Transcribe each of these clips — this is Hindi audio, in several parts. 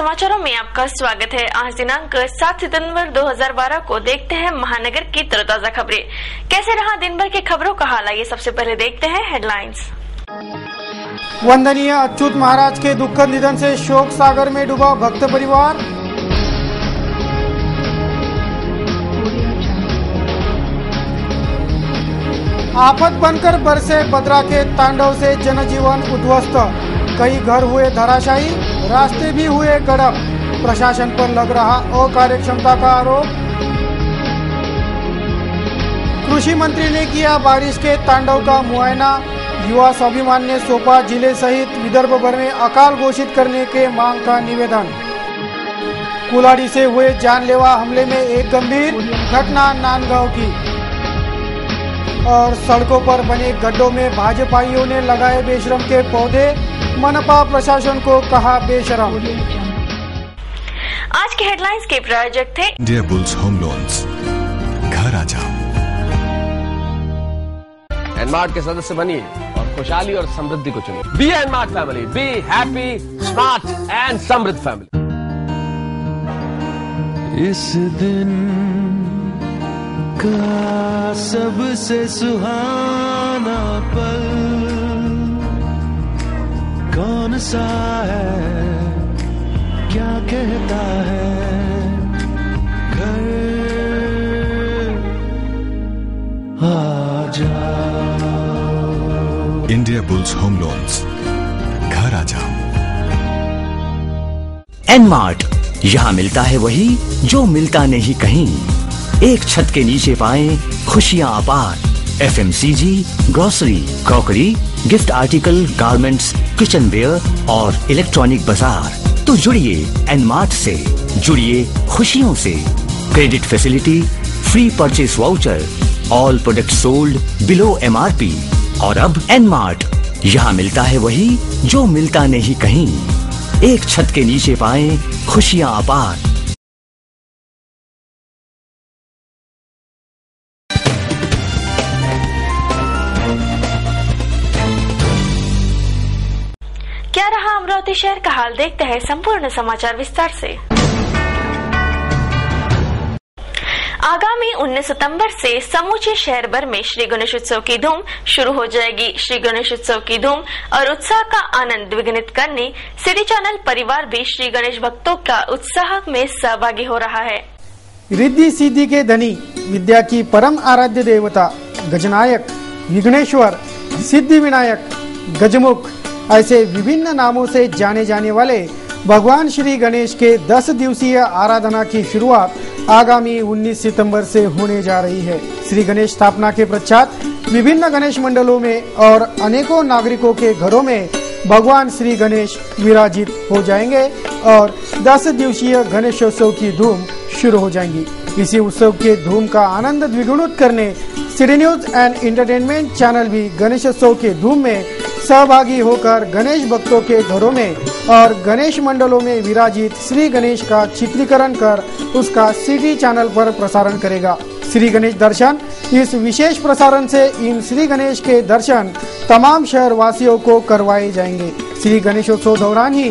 समाचारों में आपका स्वागत है। आज दिनांक 7 सितंबर 2012 को देखते हैं महानगर की तरोताजा खबरें। कैसे रहा दिन भर की खबरों का हाल, आइए सबसे पहले देखते हैं हेडलाइंस। वंदनीय अच्युत महाराज के दुखद निधन से शोक सागर में डूबा भक्त परिवार। आफत बनकर बरसे भद्रा के तांडव से जनजीवन उद्ध्वस्त, कई घर हुए धराशायी, रास्ते भी हुए गड़प, प्रशासन पर लग रहा अकार्यक्षमता का आरोप। कृषि मंत्री ने किया बारिश के तांडव का मुआयना, युवा स्वाभिमान ने सौंपा जिले सहित विदर्भ भर में अकाल घोषित करने के मांग का निवेदन। कुलाड़ी से हुए जानलेवा हमले में एक गंभीर घटना नांदगांव की। और सड़कों पर बने गड्ढों में भाजपाइयों ने लगाए बेशरम के पौधे, मनपा प्रशासन को कहा बेशरम। आज के हेडलाइंस के प्रायोजक थे इंडिया बुल्स होम लोन्स। घर आ जाओ। एनमार्ट के सदस्य बनिए और खुशहाली और समृद्धि को चुनिए। बी एनमार्ट family, be happy, smart and समृद्ध फैमिली। इस दिन का सबसे सुहाना पल कौन सा है, क्या कहता है घर आ जाओ। India bulls home loans. घर आ जाओ। एनमार्ट, यहाँ मिलता है वही जो मिलता नहीं कहीं। एक छत के नीचे पाएं खुशियां अपार। FMCG, grocery, crockery, gift article, garments, kitchen ware और इलेक्ट्रॉनिक बाजार। तो जुड़िए एनमार्ट से, जुड़िए खुशियों से। Credit facility, free purchase voucher, all product sold below MRP। और अब एनमार्ट, यहाँ मिलता है वही जो मिलता नहीं कहीं। एक छत के नीचे पाएं खुशियां अपार। क्या रहा अमरावती शहर का हाल, देखते हैं संपूर्ण समाचार विस्तार से। आगामी 19 सितंबर से समूचे शहर भर में श्री गणेश उत्सव की धूम शुरू हो जाएगी। श्री गणेश उत्सव की धूम और उत्साह का आनंद द्विगुणित करने सिटी चैनल परिवार भी श्री गणेश भक्तों का उत्साह में सहभागी हो रहा है। रिद्धि सिद्धि के धनी, विद्या की परम आराध्य देवता गजनायक, विघ्नेश्वर, सिद्धि विनायक, गजमुख, ऐसे विभिन्न नामों से जाने जाने वाले भगवान श्री गणेश के 10 दिवसीय आराधना की शुरुआत आगामी 19 सितंबर से होने जा रही है। श्री गणेश स्थापना के पश्चात विभिन्न गणेश मंडलों में और अनेकों नागरिकों के घरों में भगवान श्री गणेश विराजित हो जाएंगे और 10 दिवसीय गणेशोत्सव की धूम शुरू हो जाएंगी। इसी उत्सव के धूम का आनंद द्विगुणित करने city news and entertainment channel भी गणेशोत्सव के धूम में सहभागी होकर गणेश भक्तों के घरों में और गणेश मंडलों में विराजित श्री गणेश का चित्रीकरण कर उसका सिटी चैनल पर प्रसारण करेगा। श्री गणेश दर्शन, इस विशेष प्रसारण से इन श्री गणेश के दर्शन तमाम शहर वासियों को करवाए जाएंगे। श्री गणेशोत्सव दौरान ही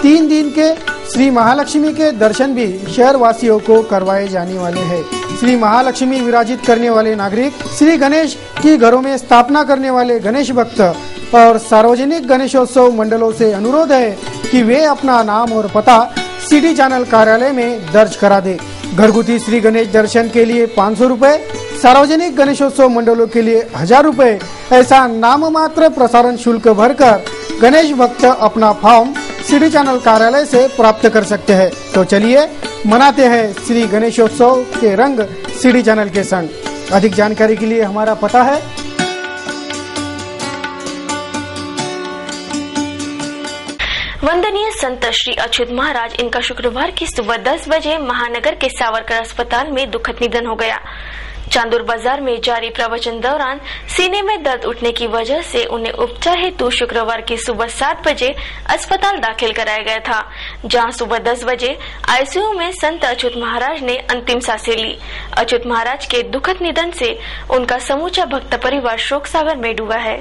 3 दिन के श्री महालक्ष्मी के दर्शन भी शहर वासियों को करवाए जाने वाले हैं। श्री महालक्ष्मी विराजित करने वाले नागरिक, श्री गणेश की घरों में स्थापना करने वाले गणेश भक्त और सार्वजनिक गणेशोत्सव मंडलों से अनुरोध है कि वे अपना नाम और पता सिटी चैनल कार्यालय में दर्ज करा दे। घरगुती श्री गणेश दर्शन के लिए 500 रुपए, सार्वजनिक गणेशोत्सव मंडलों के लिए 1000 रुपए, ऐसा नाम मात्र प्रसारण शुल्क भरकर गणेश भक्त अपना फॉर्म सिटी चैनल कार्यालय से प्राप्त कर सकते हैं। तो चलिए मनाते हैं श्री गणेशोत्सव के रंग सिटी चैनल के संग। अधिक जानकारी के लिए हमारा पता है वंदनीय संत श्री अच्युत महाराज, इनका शुक्रवार की सुबह 10 बजे महानगर के सावरकर अस्पताल में दुखद निधन हो गया। चांदूर बाजार में जारी प्रवचन दौरान सीने में दर्द उठने की वजह से उन्हें उपचार हेतु शुक्रवार की सुबह 7 बजे अस्पताल दाखिल कराया गया था, जहां सुबह 10 बजे ICU में संत अच्युत महाराज ने अंतिम सांसें ली। अच्युत महाराज के दुखद निधन से उनका समूचा भक्त परिवार शोक सागर में डूबा है।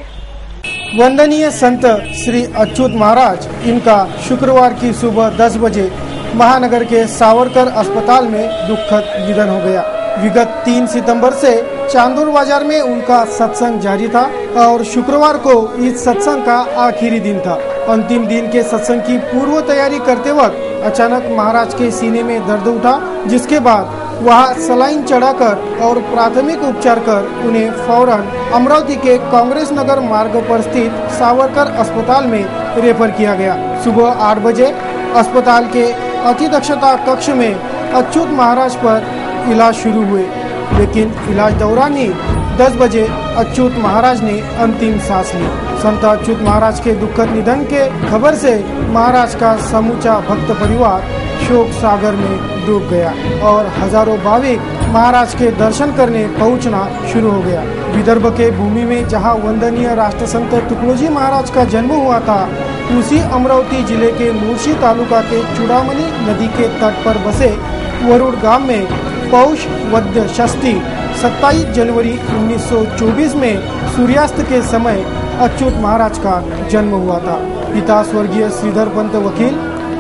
वंदनीय संत श्री अच्युत महाराज, इनका शुक्रवार की सुबह 10 बजे महानगर के सावरकर अस्पताल में दुखद निधन हो गया। विगत 3 सितंबर से चांदूर बाजार में उनका सत्संग जारी था और शुक्रवार को इस सत्संग का आखिरी दिन था। अंतिम दिन के सत्संग की पूर्व तैयारी करते वक्त अचानक महाराज के सीने में दर्द उठा, जिसके बाद वहां सलाइन चढ़ाकर और प्राथमिक उपचार कर उन्हें फौरन अमरावती के कांग्रेस नगर मार्ग पर स्थित सावरकर अस्पताल में रेफर किया गया। सुबह 8 बजे अस्पताल के अतिदक्षता कक्ष में अच्युत महाराज पर इलाज शुरू हुए, लेकिन इलाज दौरान ही 10 बजे अच्युत महाराज ने अंतिम सांस ली। संत अच्युत महाराज के दुखद निधन के खबर से महाराज का समूचा भक्त परिवार शोक सागर में डूब गया और हजारों भाविक महाराज के दर्शन करने पहुंचना शुरू हो गया। विदर्भ के भूमि में जहां वंदनीय राष्ट्रसंत तुकडोजी महाराज का जन्म हुआ था, उसी अमरावती जिले के मुर्शी तालुका के चूड़ामणि नदी के तट पर बसे वरुड़ गांव में पौष वद्य षष्ठी 27 जनवरी 1924 में सूर्यास्त के समय अच्युत महाराज का जन्म हुआ था। पिता स्वर्गीय श्रीधर पंत वकील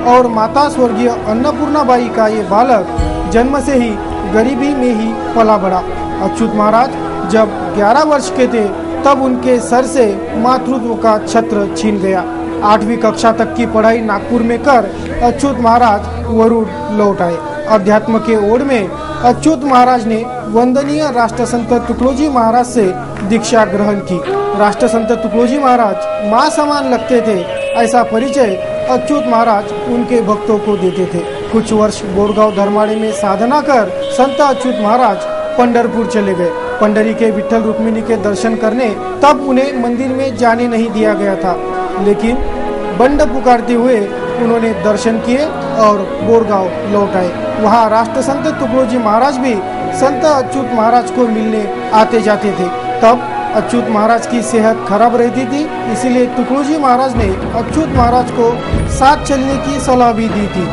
और माता स्वर्गीय अन्नपूर्णाबाई का ये बालक जन्म से ही गरीबी में ही पला बढ़ा। अच्युत महाराज जब 11 वर्ष के थे तब उनके सर से मातृत्व का छत्र छीन गया। 8वीं कक्षा तक की पढ़ाई नागपुर में कर अच्युत महाराज वरुड़ लौट आए। अध्यात्म के ओर में अच्युत महाराज ने वंदनीय राष्ट्रसंत तुकडोजी महाराज से दीक्षा ग्रहण की। राष्ट्रसंत तुकडोजी महाराज मां समान लगते थे, ऐसा परिचय अच्युत महाराज उनके भक्तों को देते थे। कुछ वर्ष बोरगांव धर्माड़े में साधना कर संत अच्युत महाराज पंढरपुर चले गए। पंडरी के विठ्ठल रुक्मिणी के दर्शन करने तब उन्हें मंदिर में जाने नहीं दिया गया था, लेकिन बंड पुकारते हुए उन्होंने दर्शन किए और बोरगांव लौट आए। वहाँ राष्ट्रसंत तुकडोजी महाराज भी संत अच्युत महाराज को मिलने आते जाते थे। तब अच्युत महाराज की सेहत खराब रहती थी, इसीलिए तुकडोजी महाराज ने अच्युत महाराज को साथ चलने की सलाह भी दी थी,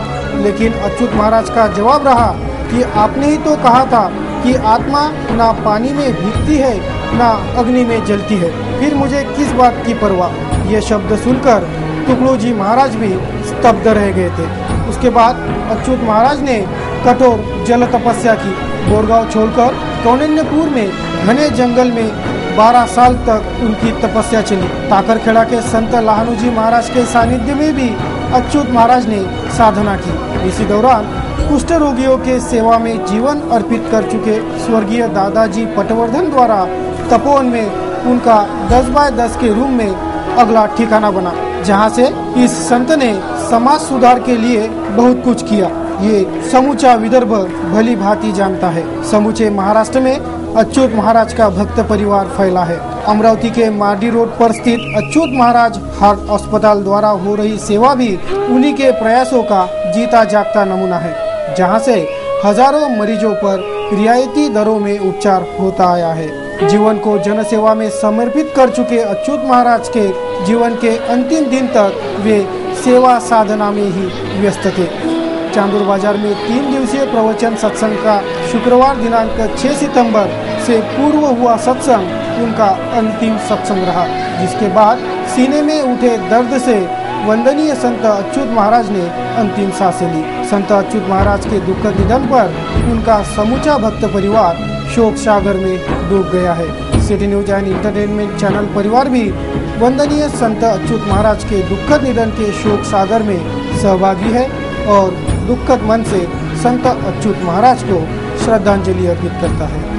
लेकिन अच्युत महाराज का जवाब रहा कि आपने ही तो कहा था कि आत्मा ना पानी में भीगती है ना अग्नि में जलती है, फिर मुझे किस बात की परवाह। ये शब्द सुनकर तुकडोजी महाराज भी स्तब्ध रह गए थे। उसके बाद अच्युत महाराज ने कठोर जल तपस्या की। बोरगांव छोड़कर कौंडिन्यपुर में घने जंगल में 12 साल तक उनकी तपस्या चली। ताकरखेड़ा के संत लहानूजी महाराज के सानिध्य में भी अच्युत महाराज ने साधना की। इसी दौरान कुष्ठ रोगियों के सेवा में जीवन अर्पित कर चुके स्वर्गीय दादाजी पटवर्धन द्वारा तपोवन में उनका 10x10 के रूम में अगला ठिकाना बना, जहां से इस संत ने समाज सुधार के लिए बहुत कुछ किया। ये समूचा विदर्भ भली भांति जानता है। समूचे महाराष्ट्र में अच्युत महाराज का भक्त परिवार फैला है। अमरावती के मार्डी रोड पर स्थित अच्युत महाराज हार्ट अस्पताल द्वारा हो रही सेवा भी उन्हीं के प्रयासों का जीता जागता नमूना है, जहां से हजारों मरीजों पर रियायती दरों में उपचार होता आया है। जीवन को जनसेवा में समर्पित कर चुके अच्युत महाराज के जीवन के अंतिम दिन तक वे सेवा साधना में ही व्यस्त थे। चांदूर बाजार में 3 दिवसीय प्रवचन सत्संग का शुक्रवार दिनांक 6 सितंबर से पूर्व हुआ सत्संग उनका अंतिम सत्संग रहा, जिसके बाद सीने में उठे दर्द से वंदनीय संत अच्युत महाराज ने अंतिम सांसें ली। संत अच्युत महाराज के दुखद निधन पर उनका समूचा भक्त परिवार शोक सागर में डूब गया है। City news and entertainment channel परिवार भी वंदनीय संत अच्युत महाराज के दुखद निधन के शोक सागर में सहभागी है और दुखद मन से संत अच्युत महाराज को श्रद्धांजलि अर्पित करता है।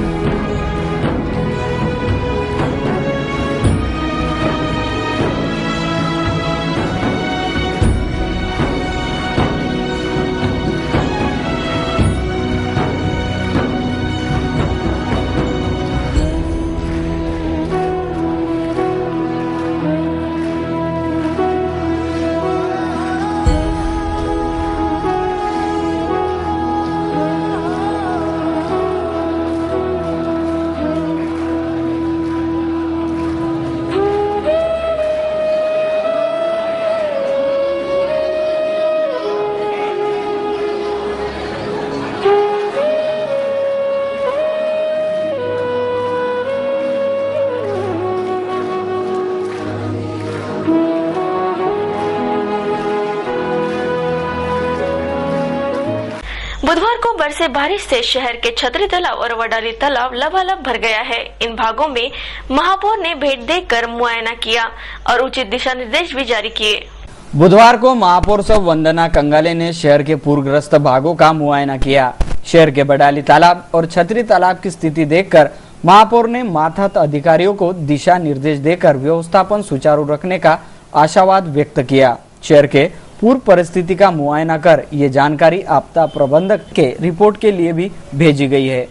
बुधवार को बरसे बारिश से शहर के छतरी तालाब और वडाली तालाब लबालब भर गया है। इन भागों में महापौर ने भेंट देकर मुआयना किया और उचित दिशा निर्देश भी जारी किए। बुधवार को महापौर सौ वंदना कंगाले ने शहर के पूरग्रस्त भागों का मुआयना किया। शहर के बडाली तालाब और छतरी तालाब की स्थिति देखकर महापौर ने मातहत अधिकारियों को दिशा निर्देश देकर व्यवस्थापन सुचारू रखने का आशावाद व्यक्त किया। शहर के पूर्व परिस्थिति का मुआयना कर ये जानकारी आपदा प्रबंधक के रिपोर्ट के लिए भी भेजी गई है।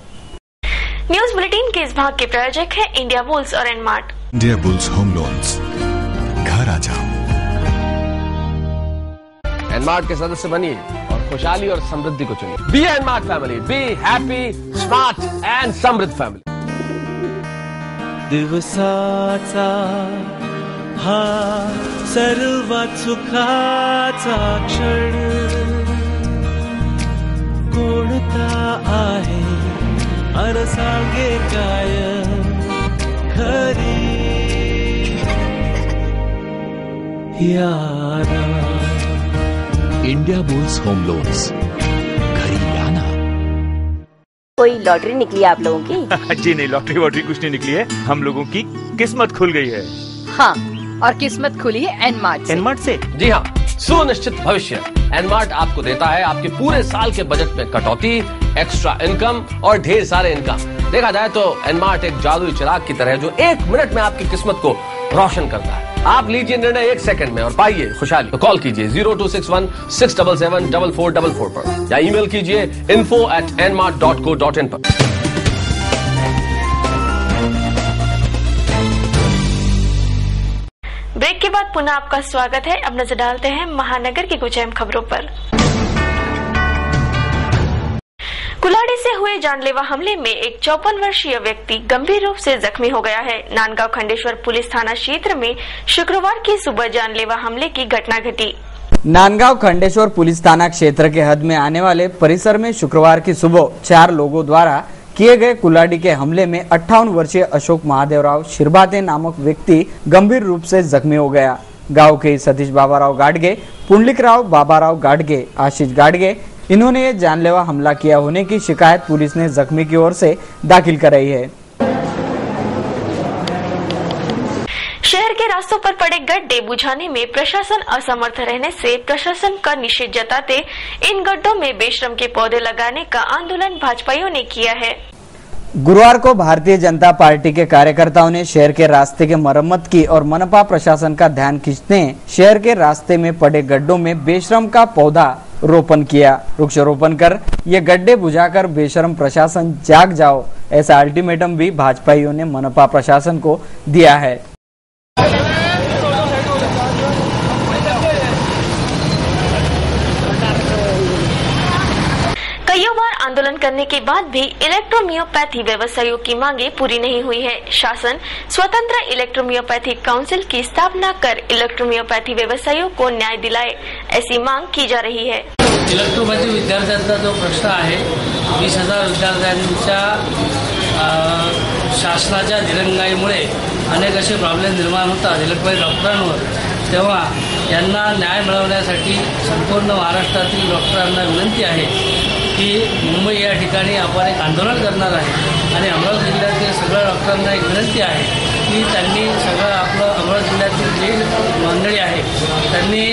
न्यूज बुलेटिन के इस भाग के प्रायोजक है इंडिया बुल्स और एनमार्ट। इंडिया बुल्स होम लोन्स, घर आ जाओ। एनमार्ट के सदस्य बनिए और खुशहाली और समृद्धि को चुनिए। बी एनमार्ट family, be happy, smart and समृद्ध फैमिली। दिवसाचा हा सर्वात सुखाचा क्षण कोणता आहे अर सांगे काय खरी यारा। इंडिया बुल्स होम लोन्स, घरी लाना। कोई लॉटरी निकली आप लोगों की? जी नहीं, लॉटरी वॉटरी कुछ नहीं निकली है। हम लोगों की किस्मत खुल गई है। हाँ, और किस्मत खुली है एनमार्ट से। एनमार्ट से? जी हाँ, सुनिश्चित भविष्य एनमार्ट आपको देता है आपके पूरे साल के बजट में कटौती, एक्स्ट्रा इनकम और ढेर सारे इनकम। देखा जाए तो एनमार्ट एक जादुई चिराग की तरह है जो 1 मिनट में आपकी किस्मत को रोशन करता है। आप लीजिए निर्णय 1 सेकंड में और पाइए खुशहाली। तो कॉल कीजिए 0261 677 4444 पर या ईमेल कीजिए info@nmart.co.in पर। ब्रेक के बाद पुनः आपका स्वागत है। अब नजर डालते हैं महानगर की कुछ अहम खबरों पर। कुलाड़ी से हुए जानलेवा हमले में एक 54 वर्षीय व्यक्ति गंभीर रूप से जख्मी हो गया है। नांदगांव खंडेश्वर पुलिस थाना क्षेत्र में शुक्रवार की सुबह जानलेवा हमले की घटना घटी। नांदगांव खंडेश्वर पुलिस थाना क्षेत्र के हद में आने वाले परिसर में शुक्रवार की सुबह 4 लोगों द्वारा किए गए कुलाड़ी के हमले में 58 वर्षीय अशोक महादेवराव शिरभाते नामक व्यक्ति गंभीर रूप से जख्मी हो गया। गांव के सतीश बाबाराव गाडगे, पुंडलिकराव बाबाराव गाडगे, आशीष गाडगे, इन्होंने ये जानलेवा हमला किया होने की शिकायत पुलिस ने जख्मी की ओर से दाखिल कराई है। शहर के रास्तों पर पड़े गड्ढे बुझाने में प्रशासन असमर्थ रहने से प्रशासन का निषेध जताते इन गड्ढों में बेशरम के पौधे लगाने का आंदोलन भाजपाइयों ने किया है। गुरुवार को भारतीय जनता पार्टी के कार्यकर्ताओं ने शहर के रास्ते के मरम्मत की और मनपा प्रशासन का ध्यान खींचने शहर के रास्ते में पड़े गड्ढों में बेशरम का पौधा रोपण किया। वृक्षारोपण कर ये गड्ढे बुझाकर बेशरम प्रशासन जाग जाओ, ऐसा अल्टीमेटम भी भाजपाइयों ने मनपा प्रशासन को दिया है। कईयों बार आंदोलन करने के बाद भी इलेक्ट्रोमियोपैथी व्यवसायियों की मांगे पूरी नहीं हुई है। शासन स्वतंत्र इलेक्ट्रोमियोपैथी काउंसिल की स्थापना कर इलेक्ट्रोमियोपैथी व्यवसायियों को न्याय दिलाए, ऐसी मांग की जा रही है। इलेक्ट्रोपॅथी विद्यार्थ्यांचा जो प्रश्न आहे, 20,000 विद्यार्थ्यांच्या शासनाच्या दिरंगाईमुळे अनेक असे प्रॉब्लेम निर्माण होतात इलेक्ट्रोपॅथी डॉक्टरांवर। तेव्हा यांना न्याय मिळवण्यासाठी संपूर्ण महाराष्ट्रातील डॉक्टरांना विनंती आहे की मुंबई या ठिकाणी आपण एक आंदोलन करणार आहे आणि अमरावती जिल्ह्यातील सगळ्या डॉक्टरांना एक विनंती आहे की त्यांनी सगळं आपलं अमरावती जिल्ह्यातील जे मंडळी आहे त्यांनी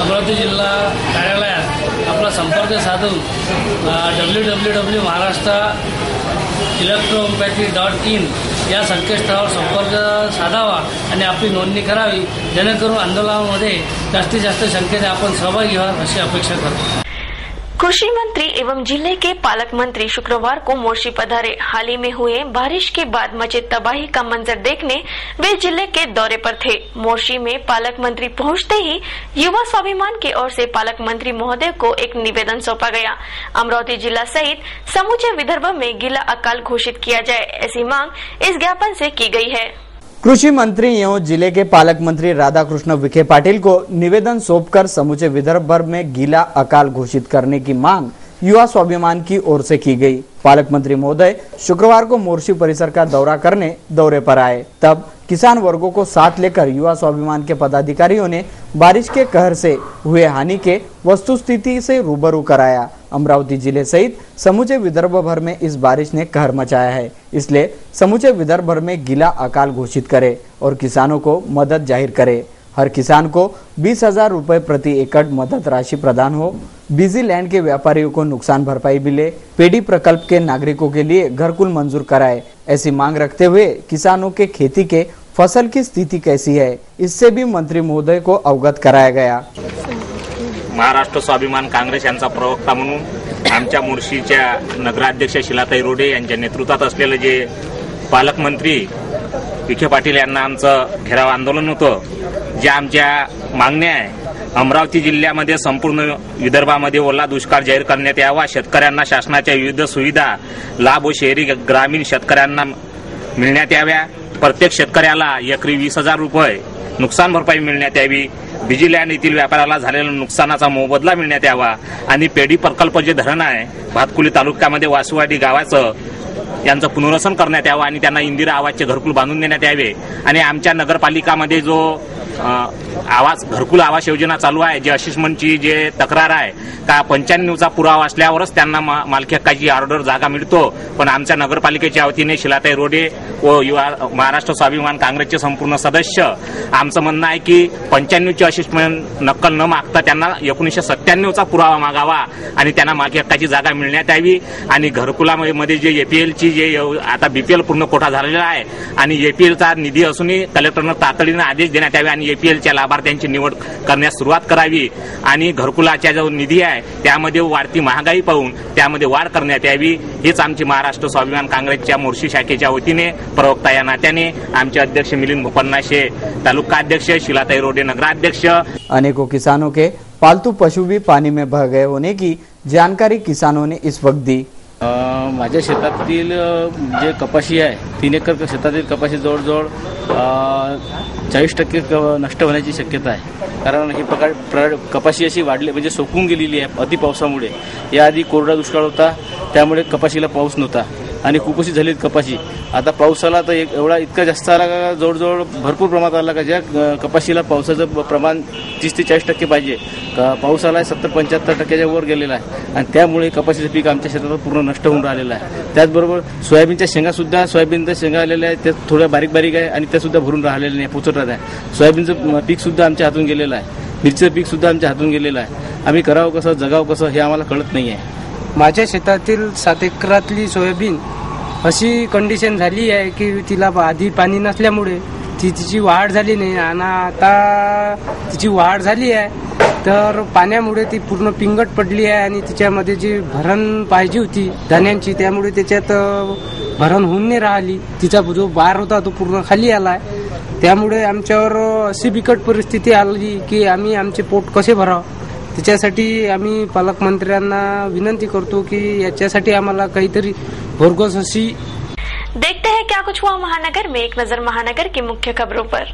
अमरावती जिल्हा कार्यालयात आपला संपर्क साधून www.maharashtra electropathy.in या संकेतस्थळावर संपर्क साधावा आणि आपली नोंदणी करावी, जेणेकरून आंदोलनामध्ये जास्तीत जास्त संख्येने आपण सहभागी व्हाल अशी अपेक्षा करतो। कृषि मंत्री एवं जिले के पालक मंत्री शुक्रवार को मोर्शी पधारे। हाल ही में हुए बारिश के बाद मचे तबाही का मंजर देखने वे जिले के दौरे पर थे। मोर्शी में पालक मंत्री पहुंचते ही युवा स्वाभिमान की ओर से पालक मंत्री महोदय को एक निवेदन सौंपा गया। अमरावती जिला सहित समूचे विदर्भ में गीला अकाल घोषित किया जाए, ऐसी मांग इस ज्ञापन से की गई है। कृषि मंत्री एवं जिले के पालक मंत्री राधाकृष्ण विखे पाटिल को निवेदन सौंपकर समूचे विदर्भ भर में गीला अकाल घोषित करने की मांग युवा स्वाभिमान की ओर से की गई। पालक मंत्री महोदय शुक्रवार को मोर्शी परिसर का दौरा करने दौरे पर आए, तब किसान वर्गों को साथ लेकर युवा स्वाभिमान के पदाधिकारियों ने बारिश के कहर से हुए हानि के वस्तुस्थिति से रूबरू कराया। अमरावती जिले सहित समूचे विदर्भ भर में इस बारिश ने कहर मचाया है, इसलिए समूचे विदर्भ भर में गीला अकाल घोषित करे और किसानों को मदद जाहिर करे। हर किसान को 20,000 रुपए प्रति एकड़ मदद राशि प्रदान हो, बिजी लैंड के व्यापारियों को नुकसान भरपाई मिले, पेडी प्रकल्प के नागरिकों के लिए घरकुल मंजूर कराए, ऐसी मांग रखते हुए किसानों के खेती के फसल की स्थिति कैसी है, इससे भी मंत्री महोदय को अवगत कराया गया। महाराष्ट्र स्वाभिमान काँग्रेस यांचा प्रवक्ता म्हणून आमच्या मुर्शीच्या नगराध्यक्ष शिलाताई रोडे यांच्या नेतृत्वात असलेले जे पालकमंत्री विखे पाटील यांना आमचं घेराव आंदोलन होतं, ज्या आमच्या मागण्या आहे, अमरावती जिल्ह्यामध्ये संपूर्ण विदर्भामध्ये ओला दुष्काळ जाहीर करण्यात यावा, शेतकऱ्यांना शासनाच्या विविध सुविधा लाभ व शहरी ग्रामीण शेतकऱ्यांना मिळण्यात याव्या, प्रत्येक शेतकऱ्याला एकरी 20,000 रुपये नुकसान भरपाई मिळण्यात यावी, बिजीलँड येथील व्यापाऱ्याला झालेल्या नुकसानाचा मोबदला मिळण्यात यावा आणि पेडी प्रकल्प जे धरण आहे भातकुली तालुक्यामध्ये वासुवाडी गावाचं यांचं पुनर्वसन करण्यात यावं आणि त्यांना इंदिरा आवासचे घरकुल बांधून देण्यात यावे आणि आमच्या नगरपालिकामध्ये जो घरकुल आवास योजना चालू आहे, जे असिस्टमेंटची जे तक्रार आहे का 95चा पुरावा असल्यावरच त्यांना मालकी हक्काची ऑर्डर जागा मिळतो, पण आमच्या नगरपालिकेच्या वतीने शिलाताई रोडे व महाराष्ट्र स्वाभिमान काँग्रेसचे संपूर्ण सदस्य आमचं म्हणणं आहे की 95ची असिस्टमेंट नक्कल न मागता त्यांना 1997चा पुरावा मागावा आणि त्यांना मालकी हक्काची जागा मिळण्यात यावी आणि घरकुलामध्ये जे एपीएलची जे आता बीपीएल पूर्ण कोटा झालेला आहे आणि एपीएलचा निधी असूनही कलेक्टरनं तातडीने आदेश देण्यात यावे आणि एपीएलच्या लाभार्थ्यांची निवड करण्यास सुरुवात करावी आणि घरकुलाचा जो निधी आहे त्यामध्ये वाढती महागाई पाहून त्यामध्ये वाढ करण्यात यावी, हेच आमची महाराष्ट्र स्वाभिमान काँग्रेसच्या मोर्शी शाखेच्या वतीने प्रवक्ता या नात्याने आमचे अध्यक्ष मिलिंद भोपन्नाशे, तालुका अध्यक्ष शिलाताई रोडे नगराध्यक्ष। अनेकों किसानों के पालतू पशु भी पानी में बह गए होने की जानकारी किसानों ने इस वक्त दी। माझ्या शेतातील जे कपाशी आहे 3 एकर शेतातील कपाशी जवळजवळ 40% नष्ट होण्याची शक्यता आहे, कारण ही प्रकार कपाशी अशी वाढली म्हणजे सोकून गेलेली आहे अति पावसामुळे। याआधी कोरडा दुष्काळ होता त्यामुळे कपाशीला पाऊस नव्हता आणि कुपोषित झाली कपाशी। आता पाऊस आला तर इतका जास्त आला का जवळजवळ भरपूर प्रमाणात आला का ज्या कपाशीला पावसाचं प्रमाण 30 ते 40% पाहिजे, पाऊस आला 70-75% वर गेलेला आहे आणि त्यामुळे कपाशीचं पीक आमच्या शेतात पूर्ण नष्ट होऊन राहिलेलं आहे। त्याचबरोबर सोयाबीनच्या शेंगा सुद्धा सोयाबीनच्या शेंगा आलेल्या आहेत, त्या थोड्या बारीक बारीक आहे आणि त्या सुद्धा भरून राहिलेल्या नाही, पोचत आहे। सोयाबीनचं पीक सुद्धा आमच्या हातून गेलेलं आहे, मिरचीचं पीक सुद्धा आमच्या हातून गेलेलं आहे। आम्ही करावं कसं, जगावं कसं हे आम्हाला कळत नाही आहे। माझ्या शेतातील 7 एकरातली सोयाबीन अशी कंडिशन झाली आहे की तिला आधी पाणी नसल्यामुळे तिची वाढ झाली नाही आणि आता तिची वाढ झाली आहे तर पाण्यामुळे ती पूर्ण पिंगट पडली आहे आणि तिच्यामध्ये जी भरण पाहिजे होती धान्यांची त्यामुळे त्याच्यात भरण होऊन नाही राहिली, तिचा जो बार होता तो पूर्ण खाली आला आहे। त्यामुळे आमच्यावर अशी बिकट परिस्थिती आली की आम्ही आमचे पोट कसे भरावं, त्याच्यासाठी आम्ही पालकमंत्र्यांना विनंती करतो की याच्यासाठी आम्हाला काहीतरी भरघोस अशी। देखते हैं क्या कुछ हुआ महानगर में, एक नजर महानगर की मुख्य खबरों पर।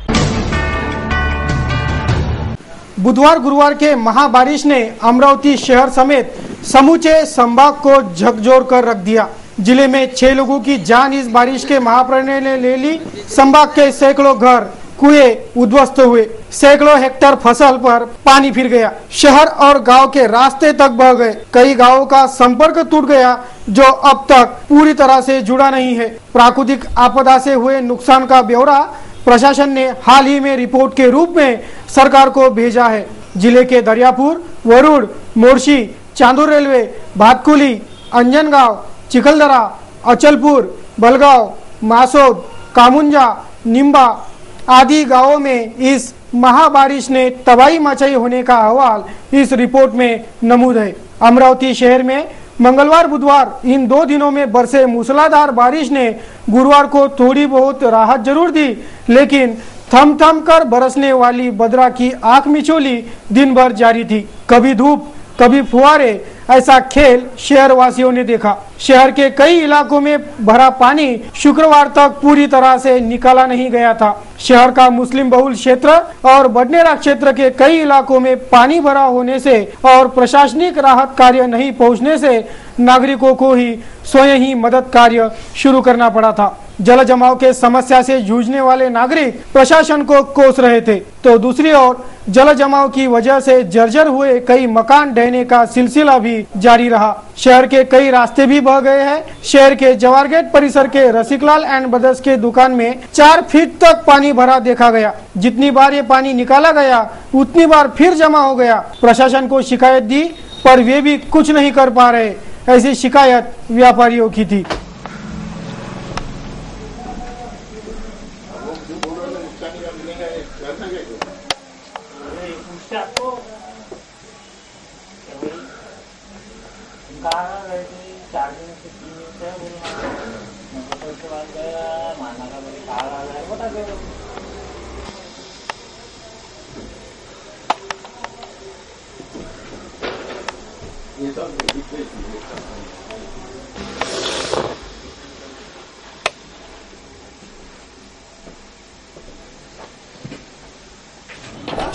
बुधवार गुरुवार के महाबारिश ने अमरावती शहर समेत समूचे संभाग को झकझोर कर रख दिया। जिले में 6 लोगों की जान इस बारिश के महाप्रलय ने ले ली। संभाग के सैकड़ों घर कुएं उद्ध्वस्त हुए, सैकड़ों हेक्टेयर फसल पर पानी फिर गया, शहर और गांव के रास्ते तक बह गए, कई गांवों का संपर्क टूट गया जो अब तक पूरी तरह से जुड़ा नहीं है। प्राकृतिक आपदा से हुए नुकसान का ब्यौरा प्रशासन ने हाल ही में रिपोर्ट के रूप में सरकार को भेजा है। जिले के दरियापुर, वरुड़, मोर्शी, चांदूर रेलवे, भातकुली, अंजनगांव, चिखलदरा, अचलपुर, बलगांव, मासोद, कामुंजा, निम्बा आदि गांवों में इस महाबारिश ने तबाही मचाई होने का अहवाल इस रिपोर्ट में नमूद है। अमरावती शहर में मंगलवार बुधवार इन 2 दिनों में बरसे मूसलाधार बारिश ने गुरुवार को थोड़ी बहुत राहत जरूर दी, लेकिन थम थम कर बरसने वाली बदरा की आंख मिचोली दिन भर जारी थी। कभी धूप कभी फुहारे, ऐसा खेल शहर वासियों ने देखा। शहर के कई इलाकों में भरा पानी शुक्रवार तक पूरी तरह से निकाला नहीं गया था। शहर का मुस्लिम बहुल क्षेत्र और बडनेरा क्षेत्र के कई इलाकों में पानी भरा होने से और प्रशासनिक राहत कार्य नहीं पहुंचने से नागरिकों को ही स्वयं ही मदद कार्य शुरू करना पड़ा था। जल जमाव के समस्या से जूझने वाले नागरिक प्रशासन को कोस रहे थे, तो दूसरी ओर जल जमाव की वजह से जर्जर हुए कई मकान ढहने का सिलसिला भी जारी रहा। शहर के कई रास्ते भी बह गए हैं। शहर के जवाहर गेट परिसर के रसिकलाल एंड ब्रदर्स के दुकान में 4 फीट तक पानी भरा देखा गया। जितनी बार ये पानी निकाला गया उतनी बार फिर जमा हो गया। प्रशासन को शिकायत दी पर वे भी कुछ नहीं कर पा रहे, ऐसी शिकायत व्यापारियों की थी।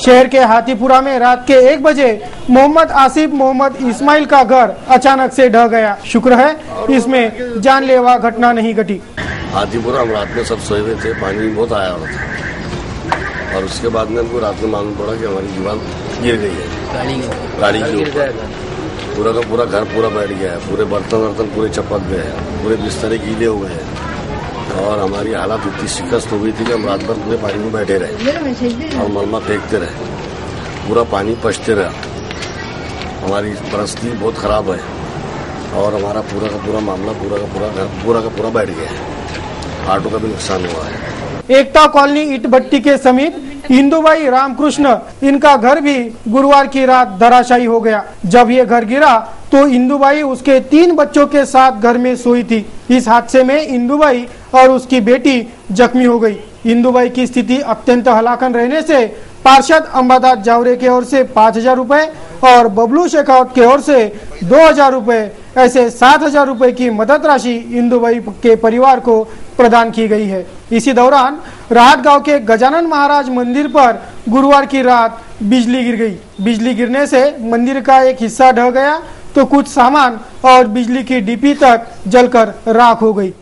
शहर के हाथीपुरा में रात के 1 बजे मोहम्मद आसिफ मोहम्मद इस्माइल का घर अचानक से ढह गया। शुक्र है इसमें जानलेवा घटना नहीं घटी। हाथीपुरा हम रात में सब सोए हुए थे, पानी बहुत आया हुआ था और उसके बाद में हमको रात में मालूम पड़ा कि हमारी दीवार गिर गई है गाड़ी के ऊपर। पूरा का पूरा घर पूरा बैठ गया है, पूरे बर्तन पूरे चपक गए हैं, पूरे बिस्तरे गीले हो गए हैं और हमारी हालत इतनी शिकस्त हो गई थी कि हम रात भर पूरे पानी में बैठे रहे और मलमा फेंकते रहे, पूरा पानी पचते रहा। हमारी परिस्थिति बहुत खराब है और हमारा पूरा का पूरा मामला पूरा का पूरा बैठ गया है। ऑटो का भी नुकसान हुआ है। एकता कॉलोनी ईट भट्टी के समीप इंदुबाई रामकृष्ण, इनका घर भी गुरुवार की रात धराशायी हो गया। जब ये घर गिरा तो इंदुबाई उसके 3 बच्चों के साथ घर में सोई थी। इस हादसे में इंदुबाई और उसकी बेटी जख्मी हो गई। इंदुबाई की स्थिति अत्यंत हलाकन रहने से पार्षद अंबादास जावरे की ओर से 5,000 रुपए और बबलू शेखावत की ओर से 2,000 रुपए, ऐसे 7,000 रुपए की मदद राशि इंदुबाई के परिवार को प्रदान की गई है। इसी दौरान राहत गांव के गजानन महाराज मंदिर पर गुरुवार की रात बिजली गिर गई। बिजली गिरने से मंदिर का एक हिस्सा ढह गया तो कुछ सामान और बिजली की डीपी तक जलकर राख हो गई।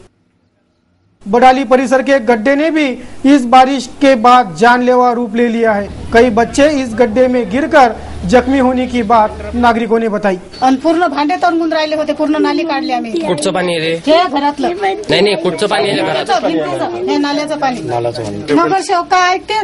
बडाली परिसर के गड्ढे ने भी इस बारिश के बाद जानलेवा रूप ले लिया है। कई बच्चे इस गड्ढे में गिरकर जख्मी होने की बात नागरिकों ने बताई। पूर्ण भांडे तरंगून राहिले होते, पूर्ण नाली काढली आम्ही। कुठचं पाणी रे? हे घरातलं नाही कुठचं पाणी आहे घरात? हे नाल्याचं पाणी। मगर शेव काय ऐकते?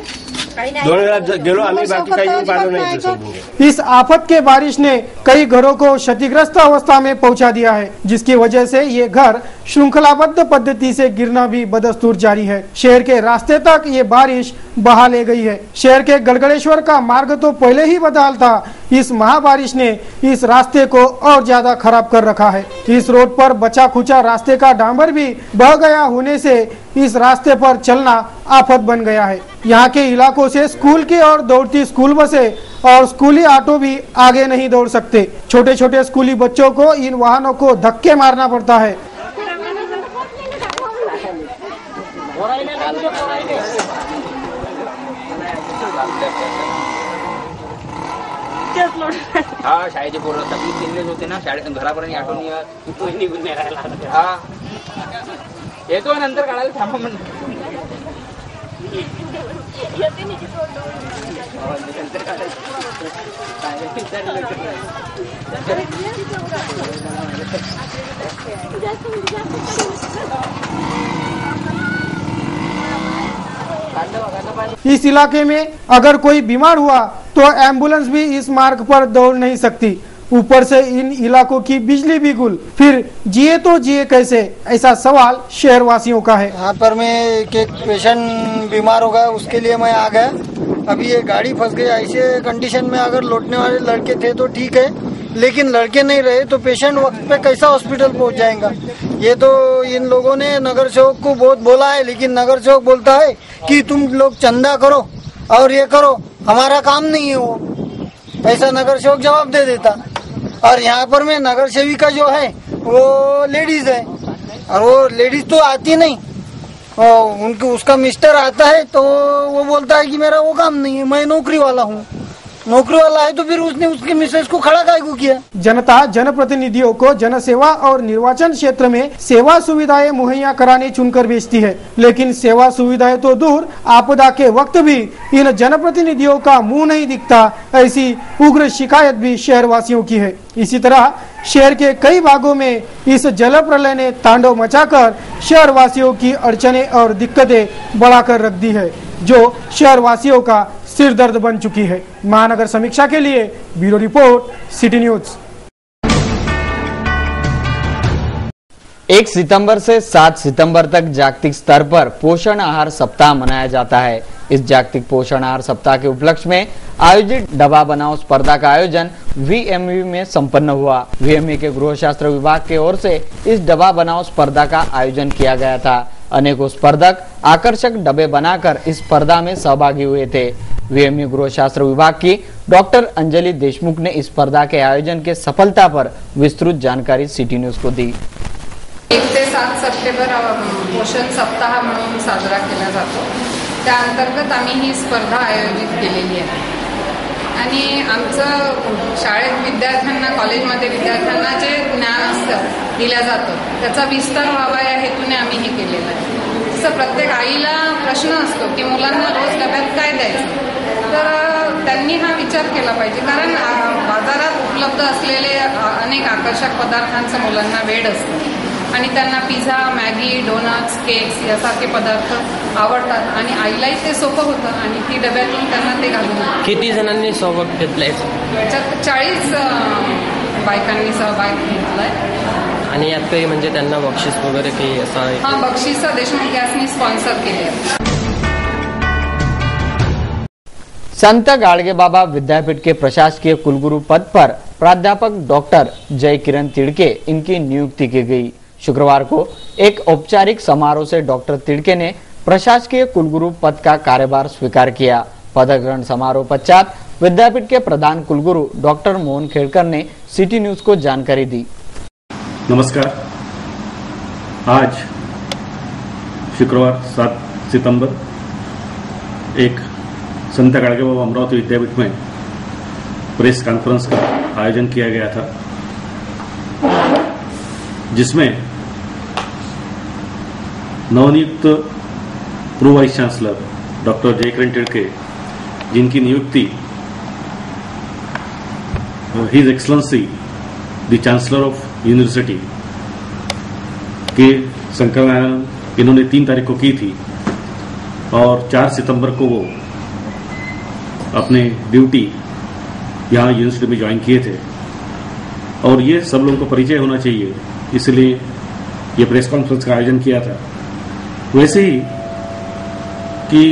इस आफत के बारिश ने कई घरों को क्षतिग्रस्त अवस्था में पहुंचा दिया है, जिसकी वजह से ये घर श्रृंखलाबद्ध पद्धति से गिरना भी बदस्तूर जारी है। शहर के रास्ते तक ये बारिश बहा ले गई है। शहर के गड़गड़ेश्वर का मार्ग तो पहले ही बदहाल था, इस महाबारिश ने इस रास्ते को और ज्यादा खराब कर रखा है। इस रोड पर बचा खुचा रास्ते का डांबर भी बह गया होने से इस रास्ते पर चलना आफत बन गया है। यहाँ के इलाकों से स्कूल की ओर दौड़ती स्कूल बसें और स्कूली ऑटो भी आगे नहीं दौड़ सकते। छोटे छोटे स्कूली बच्चों को इन वाहनों को धक्के मारना पड़ता है। हा शाळेचे पोरं सगळी चिल्लेच होते ना, घरापर्यंत आठवणी निघून नाही राहिला। हा येतो नंतर काढायला थांबा म्हणून। इस इलाके में अगर कोई बीमार हुआ तो एम्बुलेंस भी इस मार्ग पर दौड़ नहीं सकती। ऊपर से इन इलाकों की बिजली भी गुल, फिर जिए तो जिए कैसे, ऐसा सवाल शहर वासियों का है। यहाँ पर मैं एक पेशेंट बीमार हो गया, उसके लिए मैं आ गया। अभी ये गाड़ी फंस गई। ऐसे कंडीशन में अगर लौटने वाले लड़के थे तो ठीक है, लेकिन लड़के नहीं रहे तो पेशेंट वक्त पे कैसा हॉस्पिटल पहुंच जाएगा। ये तो इन लोगों ने नगर सेवक को बहुत बोला है, लेकिन नगर सेवक बोलता है कि तुम लोग चंदा करो और ये करो, हमारा काम नहीं है वो, ऐसा नगर सेवक जवाब दे देता। और यहाँ पर में नगर सेविका जो है वो लेडीज है और वो लेडीज तो आती नहीं, उनके उसका मिस्टर आता है तो वो बोलता है कि मेरा वो काम नहीं है, मैं नौकरी वाला हूँ। नौकरी वाला है तो फिर उसने उसके मिसेज को खड़ा काहे को किया। जनता जनप्रतिनिधियों को जनसेवा और निर्वाचन क्षेत्र में सेवा सुविधाएं मुहैया कराने चुनकर भेजती है, लेकिन सेवा सुविधाएं तो दूर, आपदा के वक्त भी इन जनप्रतिनिधियों का मुंह नहीं दिखता, ऐसी उग्र शिकायत भी शहर वासियों की है। इसी तरह शहर के कई भागों में इस जल प्रलय ने तांडव मचाकर शहर वासियों की अड़चने और दिक्कतें बढ़ाकर रख दी है, जो शहर वासियों का सिर दर्द बन चुकी है। महानगर समीक्षा के लिए ब्यूरो रिपोर्ट, सिटी न्यूज। 1 सितंबर से 7 सितंबर तक जागतिक स्तर पर पोषण आहार सप्ताह मनाया जाता है। इस जागतिक पोषण आहार सप्ताह के उपलक्ष्य में आयोजित डब्बा बनाओ स्पर्धा का आयोजन VME में संपन्न हुआ। VME के गृह शास्त्र विभाग की ओर से इस डब्बा बनाओ स्पर्धा का आयोजन किया गया था। अनेकों स्पर्धक आकर्षक डब्बे बनाकर इस स्पर्धा में सहभागी हुए थे। VME गृह शास्त्र विभाग की डॉक्टर अंजलि देशमुख ने इस स्पर्धा के आयोजन के सफलता पर विस्तृत जानकारी सिटी न्यूज को दी। 1 ते 7 सप्टेंबर पोषण सप्ताह म्हणून साजरा केला जातो। त्या अंतर्गत आम्ही ही स्पर्धा आयोजित केलेली आहे आणि आमचं शाळेत विद्यार्थ्यांना, कॉलेजमध्ये विद्यार्थ्यांना जे ज्ञान असतं दिलं जातं त्याचा विस्तार व्हावा या हेतूने आम्ही हे केलेलं आहे। जसं प्रत्येक आईला प्रश्न असतो की मुलांना रोज डब्यात काय द्यायचं, तर त्यांनी हा विचार केला पाहिजे, कारण बाजारात उपलब्ध असलेले अनेक आकर्षक पदार्थांचं मुलांना वेड असतं आणि त्यांना पिझ्झा, मॅगी, डोनट्स, केक्स यासारखे पदार्थ आवडतात आणि आईलाही ते सोपं होतं आणि ती डब्यातून त्यांना ते घालून। किती जणांनी सहभाग घेतलाय? त्याच्यात 40 बायकांनी सहभाग घेतलाय। आणि यात काही म्हणजे त्यांना बक्षीस वगैरे काही असं? हा, बक्षीस देशमुख गॅसनी स्पॉन्सर केले। संत गाडगेबाबा विद्यापीठ के प्रशासकीय कुलगुरु पद पर प्राध्यापक डॉक्टर जय किरण तिड़के इनकी नियुक्ति की गई। शुक्रवार को एक औपचारिक समारोह से डॉक्टर तिड़के ने प्रशासकीय कुलगुरु पद का कार्यभार स्वीकार किया। पदग्रहण समारोह पश्चात विद्यापीठ के प्रधान कुलगुरु डॉक्टर मोहन खेड़कर ने सिटी न्यूज को जानकारी दी। नमस्कार। आज शुक्रवार 7 सितंबर एक संत गाडगेबाबा अमरावती विद्यापीठ में प्रेस कॉन्फ्रेंस का आयोजन किया गया था, जिसमें नवनियुक्त पूर्व वाइस चांसलर डॉक्टर जय किरण तिड़के, जिनकी नियुक्ति his excellency the chancellor of university के शंकर नारायण, इन्होंने 3 तारीख को की थी और 4 सितंबर को वो अपने ड्यूटी यहाँ यूनिवर्सिटी में ज्वाइन किए थे। और ये सब लोगों को परिचय होना चाहिए, इसलिए ये प्रेस कॉन्फ्रेंस का आयोजन किया था। वैसे ही कि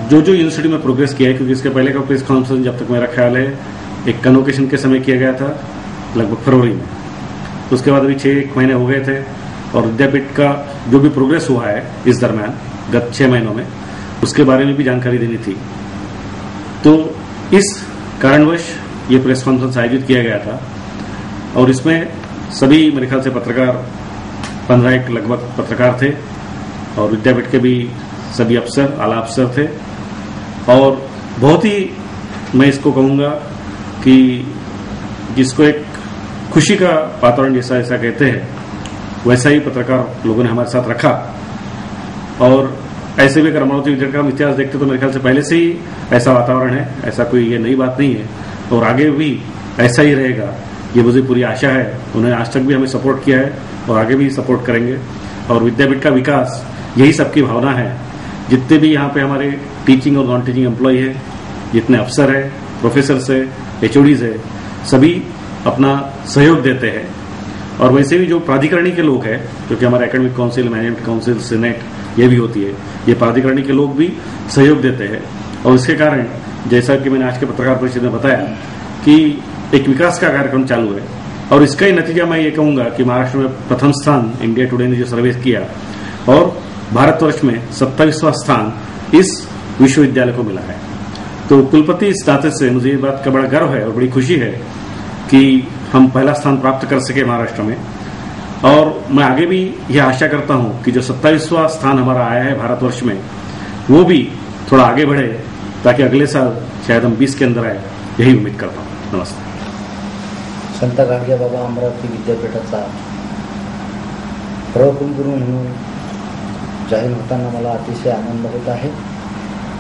जो यूनिवर्सिटी में प्रोग्रेस किया है, क्योंकि इसके पहले का प्रेस कॉन्फ्रेंस जब तक मेरा ख्याल है एक कन्वोकेशन के समय किया गया था, लगभग फरवरी में, तो उसके बाद अभी 6 महीने हो गए थे और विद्यापीठ का जो भी प्रोग्रेस हुआ है इस दरम्यान गत 6 महीनों में, उसके बारे में भी जानकारी देनी थी। तो इस कारणवश ये प्रेस कॉन्फ्रेंस आयोजित किया गया था और इसमें सभी मेरे ख्याल से पत्रकार 15 लगभग पत्रकार थे और विद्यापीठ के भी सभी अफसर, आला अफसर थे और बहुत ही, मैं इसको कहूँगा कि जिसको एक खुशी का वातावरण जैसा ऐसा कहते हैं, वैसा ही पत्रकार लोगों ने हमारे साथ रखा। और ऐसे भी अगर अमरावती विद्यापीठ का इतिहास देखते तो मेरे ख्याल से पहले से ही ऐसा वातावरण है, ऐसा कोई ये नई बात नहीं है और आगे भी ऐसा ही रहेगा, ये मुझे पूरी आशा है। उन्होंने आज तक भी हमें सपोर्ट किया है और आगे भी सपोर्ट करेंगे और विद्यापीठ का विकास यही सबकी भावना है। जितने भी यहाँ पे हमारे टीचिंग और नॉन टीचिंग एम्प्लॉय है, जितने अफसर है, प्रोफेसर है, HODs है, सभी अपना सहयोग देते हैं। और वैसे भी जो प्राधिकरणी के लोग हैं, क्योंकि हमारे academic council, management council, senate ये भी होती है, ये प्राधिकरणी के लोग भी सहयोग देते हैं। और इसके कारण जैसा कि मैंने आज के पत्रकार परिषद में बताया कि एक विकास का कार्यक्रम चालू है और इसका ही नतीजा मैं ये कहूंगा कि महाराष्ट्र में प्रथम स्थान इंडिया टुडे ने जो सर्वे किया और भारतवर्ष में 27वां स्थान इस विश्वविद्यालय को मिला है। तो कुलपति इस नाते से मुझे ये बात का बड़ा गर्व है और बड़ी खुशी है कि हम पहला स्थान प्राप्त कर सके महाराष्ट्र में। और मैं आगे भी यह आशा करता हूं कि जो 27वां स्थान हमारा आया है भारतवर्ष में, वो भी थोड़ा आगे बढ़े ताकि अगले साल शायद हम 20 के अंदर आए, यही उम्मीद करता हूँ। नमस्ते। संत गाडगेबाबा अमरावती विद्यापीठाचा प्रकुलगुरू म्हणून जाहीर होताना मला अतिशय आनंद होत आहे।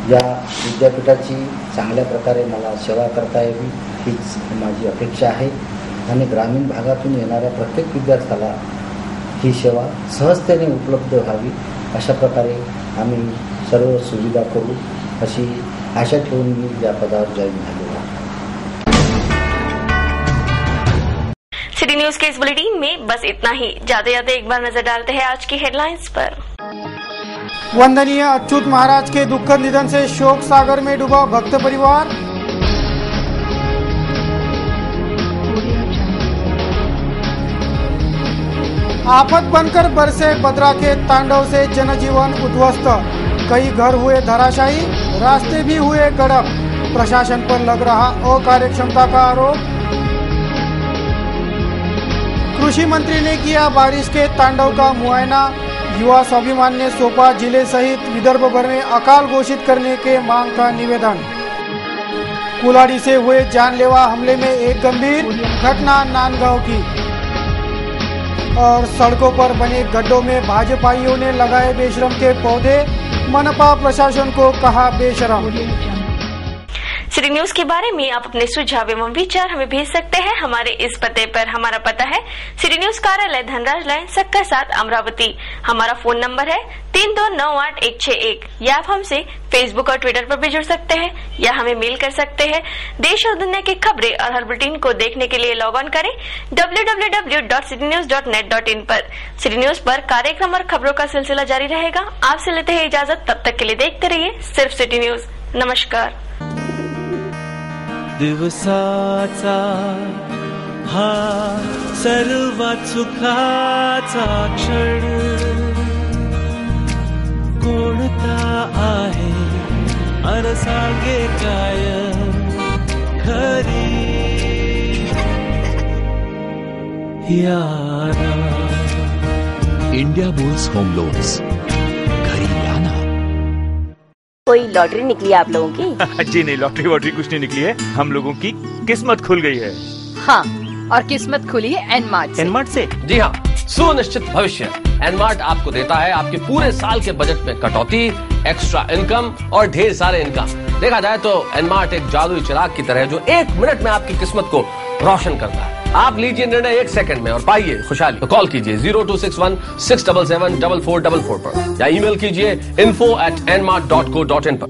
या विद्यापीठाची चांगल्या प्रकारे मला सेवा करता यावी हीच माझी अपेक्षा आहे आणि ग्रामीण भागातून येणाऱ्या प्रत्येक विद्यार्थ्याला ही सेवा सहजतेने उपलब्ध व्हावी अशा प्रकारे आम्ही सर्व सुविधा करू अशी आशा ठेवून मी या पदावर जॉईन झालेलो आहे। सिटी न्यूज के इस बुलेटिन में बस इतना ही। जाते जाते एक बार नजर डालते हैं आज की हेडलाइंस पर। वंदनीय अच्युत महाराज के दुखद निधन से शोक सागर में डूबा भक्त परिवार। आफत बनकर बरसे बद्रा के तांडव से जनजीवन उद्ध्वस्त, कई घर हुए धराशायी, रास्ते भी हुए गड़प, प्रशासन पर लग रहा अकार्यक्षमता का आरोप। कृषि मंत्री ने किया बारिश के तांडव का मुआयना, युवा स्वाभिमान ने सौंपा जिले सहित विदर्भ भर में अकाल घोषित करने के मांग का निवेदन। कुलाड़ी से हुए जानलेवा हमले में एक गंभीर घटना नांदगांव की। और सड़कों पर बने गड्ढों में भाजपाइयों ने लगाए बेशरम के पौधे, मनपा प्रशासन को कहा बेशरम। सिटी न्यूज के बारे में आप अपने सुझाव एवं विचार हमें भेज सकते हैं हमारे इस पते पर। हमारा पता है सिटी न्यूज कार्यालय धनराज लाइन सक्का 7 अमरावती। हमारा फोन नंबर है 32986161। या आप हमसे फेसबुक और ट्विटर पर भी जुड़ सकते हैं या हमें मेल कर सकते हैं। देश और दुनिया की खबरें और हर बुलेटिन को देखने के लिए लॉग ऑन करें www.citynews.net.in पर। सिटी न्यूज पर कार्यक्रम और खबरों का सिलसिला जारी रहेगा। आपसे लेते हैं इजाजत, तब तक के लिए देखते रहिए सिर्फ सिटी न्यूज। नमस्कार। दिवसाचा हा सर्वात सुखाचा क्षण कोणता आहे अरसागे काय खरी यारा। इंडिया बुल्स होम लोन्स, घरी लाना। कोई लॉटरी निकली आप लोगों की? जी नहीं, लॉटरी वॉटरी कुछ नहीं निकली है, हम लोगों की किस्मत खुल गई है। हाँ, और किस्मत खुली है एनमार्ट से। एनमार्ट से? जी हाँ, सुनिश्चित भविष्य एनमार्ट आपको देता है आपके पूरे साल के बजट में कटौती, एक्स्ट्रा इनकम और ढेर सारे इनकम। देखा जाए तो एनमार्ट एक जादुई चिराग की तरह है जो 1 मिनट में आपकी किस्मत को रोशन करता है। आप लीजिए निर्णय 1 सेकंड में और पाइए खुशहाली। तो कॉल कीजिए 0261 677 4444 पर या ईमेल कीजिए info@nmart.co.in पर।